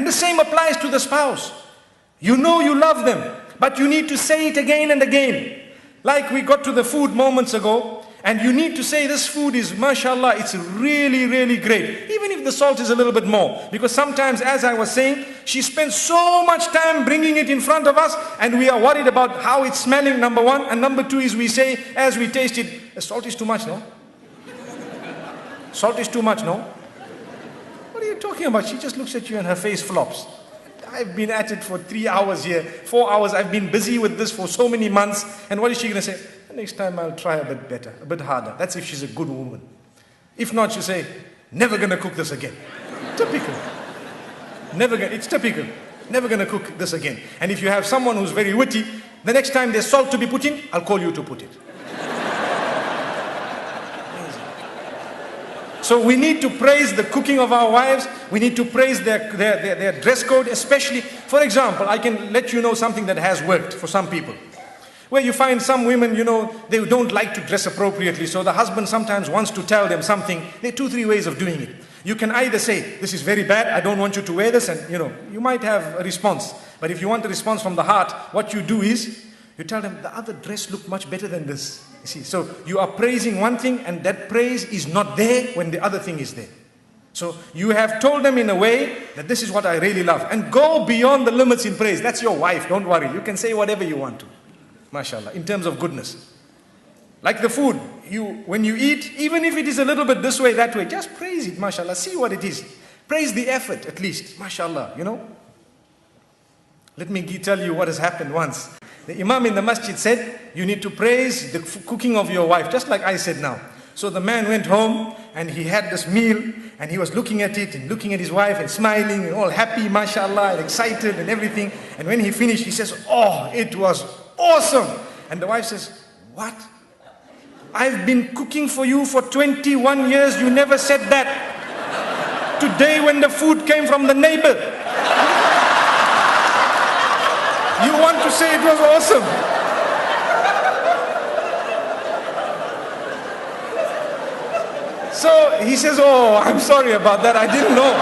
And the same applies to the spouse. You know you love them, but you need to say it again and again. Like we got to the food moments ago, and you need to say this food is, mashallah, it's really, really great. Even if the salt is a little bit more. Because sometimes, as I was saying, she spends so much time bringing it in front of us, and we are worried about how it's smelling, number one. And number two is we say, as we taste it, the salt is too much, no? Salt is too much, no? What are you talking about? She just looks at you and her face flops. I've been at it for 3 hours here, 4 hours. I've been busy with this for so many months. And what is she going to say? Next time I'll try a bit better, a bit harder. That's if she's a good woman. If not, she'll say, never going to cook this again. Typical. It's typical. Never going to cook this again. And if you have someone who's very witty, the next time there's salt to be put in, I'll call you to put it. So we need to praise the cooking of our wives. We need to praise their dress code, especially. For example, I can let you know something that has worked for some people. Where you find some women, they don't like to dress appropriately. So the husband sometimes wants to tell them something. There are 2-3 ways of doing it. You can either say, this is very bad, I don't want you to wear this. And you might have a response. But if you want a response from the heart, what you do is, you tell them, the other dress looked much better than this. You see, so you are praising one thing, and that praise is not there when the other thing is there. So you have told them in a way that this is what I really love. And go beyond the limits in praise. That's your wife, don't worry. You can say whatever you want to. MashaAllah, in terms of goodness. Like the food, when you eat, even if it is a little bit this way, that way, just praise it, MashaAllah. See what it is. Praise the effort at least, MashaAllah, Let me tell you what has happened once. The Imam in the masjid said, you need to praise the cooking of your wife, just like I said now. So the man went home and he had this meal and he was looking at it and looking at his wife and smiling and all happy, mashallah, and excited and everything. And when he finished, he says, oh, it was awesome. And the wife says, what? I've been cooking for you for 21 years. You never said that. Today when the food came from the neighbor, you want to say it was awesome. So he says, oh, I'm sorry about that. I didn't know.